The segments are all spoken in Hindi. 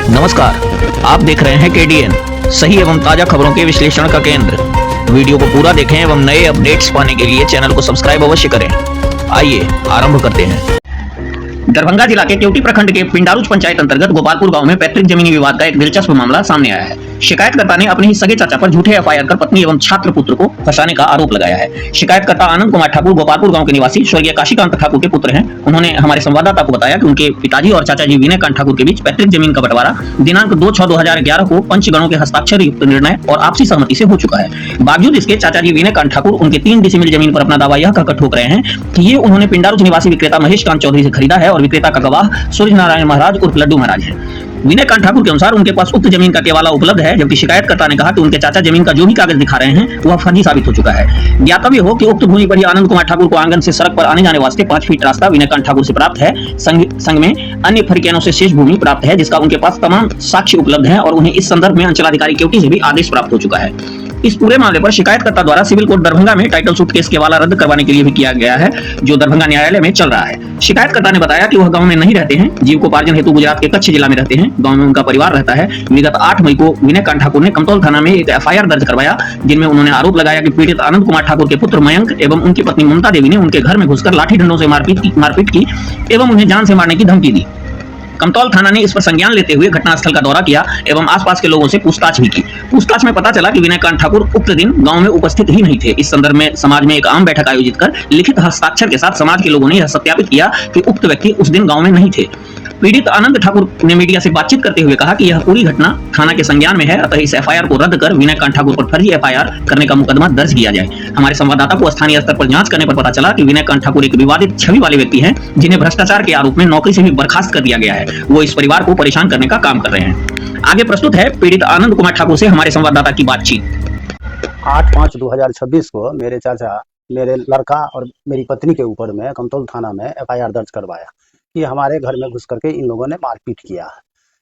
नमस्कार, आप देख रहे हैं केडीएन, सही एवं ताजा खबरों के विश्लेषण का केंद्र। वीडियो को पूरा देखें एवं नए अपडेट्स पाने के लिए चैनल को सब्सक्राइब अवश्य करें। आइए आरंभ करते हैं। दरभंगा जिला के केवटी प्रखंड के पिंडारुच पंचायत अंतर्गत गोपालपुर गांव में पैतृक जमीनी विवाद का एक दिलचस्प मामला सामने आया है। शिकायतकर्ता ने अपने ही सगे चाचा पर झूठे एफआईआर कर पत्नी एवं छात्र पुत्र को फंसाने का आरोप लगाया है। शिकायतकर्ता आनंद कुमार ठाकुर गोपालपुर गांव के निवासी स्वर्गीय काशीकांत ठाकुर के पुत्र हैं। उन्होंने हमारे संवाददाता को बताया कि उनके पिताजी और चाचा जी विनयकांत ठाकुर के बीच पैतृक जमीन का बंटवारा दिनांक 2/6/2011 को पंचगणों के हस्ताक्षर युक्त निर्णय और आपसी सहमति से हो चुका है। बावजूद इसके चाचा जी विनयकांत ठाकुर उनके 3 डिसिमिल जमीन पर अपना दावा यह कहकर ठोक रहे हैं कि ये उन्होंने पिंडारुच निवासी विक्रेता महेश कांत चौधरी से खरीदा है और विक्रेता का गवाह सूर्य नारायण महाराज उर्फ लड्डू महाराज है। विनयकांत ठाकुर के अनुसार उनके पास उक्त जमीन का केवाला उपलब्ध है, जबकि शिकायतकर्ता ने कहा कि उनके चाचा जमीन का जो भी कागज दिखा रहे हैं वह फर्जी साबित हो चुका है। ज्ञातव्य हो कि उक्त भूमि पर ही आनंद कुमार ठाकुर को आंगन से सड़क पर आने जाने वास्ते 5 फीट रास्ता विनयकांत ठाकुर से प्राप्त है। संग में अन्य फरीकियानों से शेष भूमि प्राप्त है, जिसका उनके पास तमाम साक्ष्य उपलब्ध है और उन्हें इस संदर्भ में अंचलाधिकारी केवटी से भी आदेश प्राप्त हो चुका है। इस पूरे मामले पर शिकायतकर्ता द्वारा सिविल कोर्ट दरभंगा में टाइटल सूट केस केवाला रद्द करवाने के लिए भी किया गया है, जो दरभंगा न्यायालय में चल रहा है। शिकायतकर्ता ने बताया कि वह गांव में नहीं रहते हैं, जीविकोपार्जन हेतु गुजरात के कच्छ जिला में रहते हैं। गांव में उनका परिवार रहता है। विगत 8 मई को विनयकांत ठाकुर ने कमतौल थाना में एक एफआईआर दर्ज करवाया, जिनमें उन्होंने आरोप लगाया कि पीड़ित आनंद कुमार ठाकुर के पुत्र मयंक एवं उनकी पत्नी ममता देवी ने उनके घर में घुसकर लाठी डंडों से मारपीट की एवं उन्हें जान से मारने की धमकी दी। कमतौल थाना ने इस पर संज्ञान लेते हुए घटनास्थल का दौरा किया एवं आसपास के लोगों से पूछताछ भी की। पूछताछ में पता चला कि विनयकांत ठाकुर उक्त दिन गांव में उपस्थित ही नहीं थे। इस संदर्भ में समाज में एक आम बैठक आयोजित कर लिखित हस्ताक्षर के साथ समाज के लोगों ने यह सत्यापित किया कि उक्त व्यक्ति उस दिन गांव में नहीं थे। पीड़ित आनंद ठाकुर ने मीडिया से बातचीत करते हुए कहा कि यह पूरी घटना थाना के संज्ञान में है, अतः इस एफआईआर को रद्द कर विनयकांत ठाकुर पर फर्जी एफआईआर करने का मुकदमा दर्ज किया जाए। हमारे संवाददाता को स्थानीय स्तर पर जांच करने पर पता चला कि विनयकांत ठाकुर एक विवादित छवि वाले व्यक्ति हैं, जिन्हें भ्रष्टाचार के आरोप में नौकरी से भी बर्खास्त कर दिया गया है। वो इस परिवार को परेशान करने का काम कर रहे हैं। आगे प्रस्तुत है पीड़ित आनंद कुमार ठाकुर से हमारे संवाददाता की बातचीत। 8/5/2026 को मेरे चाचा मेरे लड़का और मेरी पत्नी के ऊपर में कमतौल थाना में एफआईआर दर्ज करवाया कि हमारे घर में घुस करके इन लोगों ने मारपीट किया।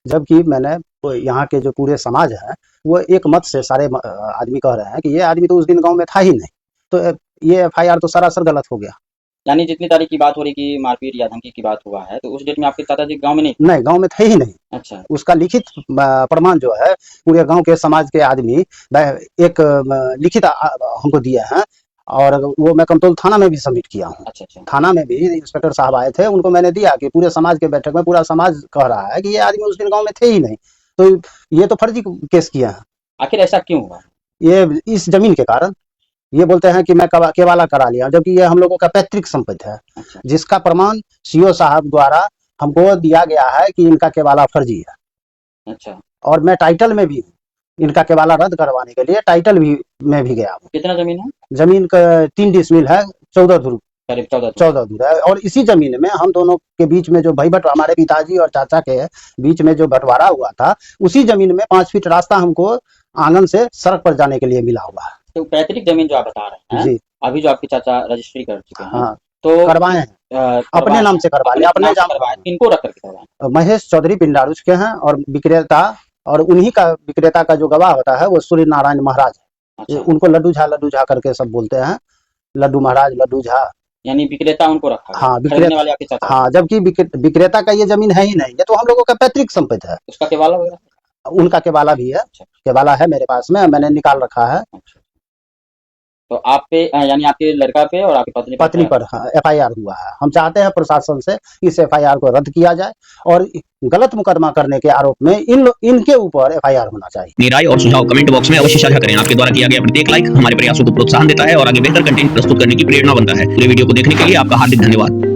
जबकि मैंने यहाँ के जो पूरे समाज है वो एक मत से सारे आदमी कह रहे हैं कि ये आदमी तो उस दिन गांव में था ही नहीं, तो ये एफआईआर तो सरासर गलत हो गया। यानी जितनी तारीख की बात हो रही कि मारपीट या धमकी की बात हुआ है, तो उस डेट में आपके चाचाजी गांव में नहीं गांव में थे ही नहीं। अच्छा, उसका लिखित प्रमाण जो है पूरे गांव के समाज के आदमी एक लिखित हमको दिया है और वो मैं कमतौल थाना में भी सबमिट किया हूँ। अच्छा। थाना में भी इंस्पेक्टर साहब आए थे, उनको मैंने दिया कि पूरे समाज के बैठक में पूरा समाज कह रहा है कि ये आदमी उस दिन गांव में थे ही नहीं, तो ये तो फर्जी केस किया है। आखिर ऐसा क्यों हुआ? ये इस जमीन के कारण ये बोलते हैं कि मैं केवाला करा लिया, जबकि ये हम लोगों का पैतृक संपत्ति है। अच्छा। जिसका जिसका प्रमाण सीओ साहब द्वारा हमको दिया गया है कि इनका केवाला फर्जी है। अच्छा, और मैं टाइटल में भी इनका केवाला रद्द करवाने के लिए टाइटल भी में भी गया हूँ। कितना जमीन है? जमीन का 3 डिसमिल है, 14 धुर करीब 14 धुर है। और इसी जमीन में हम दोनों के बीच में जो भईबट हमारे पिताजी और चाचा के बीच में जो बंटवारा हुआ था, उसी जमीन में 5 फीट रास्ता हमको आंगन से सड़क पर जाने के लिए मिला हुआ है। तो पैतृक जमीन जो आप बता रहे हैं जी, अभी जो आपके चाचा रजिस्ट्री कर चुके हैं, हाँ, तो करवाए हैं, अपने नाम से करवा लिया, अपने नाम करवाए। इनको रख करके करवाए। महेश चौधरी पिंडारुच के हैं और विक्रेता, और उन्हीं का विक्रेता का जो गवाह होता है वो सूर्य नारायण महाराज है। अच्छा। उनको लड्डू झा करके सब बोलते हैं, लड्डू महाराज, लड्डू झा। यानी विक्रेता उनको रखा है। हाँ, खरीदने वाले आपके चाचा। हाँ, जबकि विक्रेता का ये जमीन है ही नहीं, ये तो हम लोगों का पैतृक संपत्ति है। उसका केवाला वगैरह? उनका केवाला भी है। अच्छा। केवाला है मेरे पास में, मैंने निकाल रखा है। अच्छा। तो आप पे यानी आपके लड़का पे और आपकी पत्नी पर एफआईआर हुआ है। हम चाहते हैं प्रशासन से इस एफआईआर को रद्द किया जाए और गलत मुकदमा करने के आरोप में इनके ऊपर एफआईआर होना चाहिए। अपनी राय और सुझाव कमेंट बॉक्स में अवश्य साझा करें। आपके द्वारा किया गया प्रत्येक लाइक हमारे प्रयासों को प्रोत्साहन देता है और आगे बेहतर कंटेंट प्रस्तुत करने की प्रेरणा बनता है। पूरे वीडियो को देखने के लिए आपका हार्दिक धन्यवाद।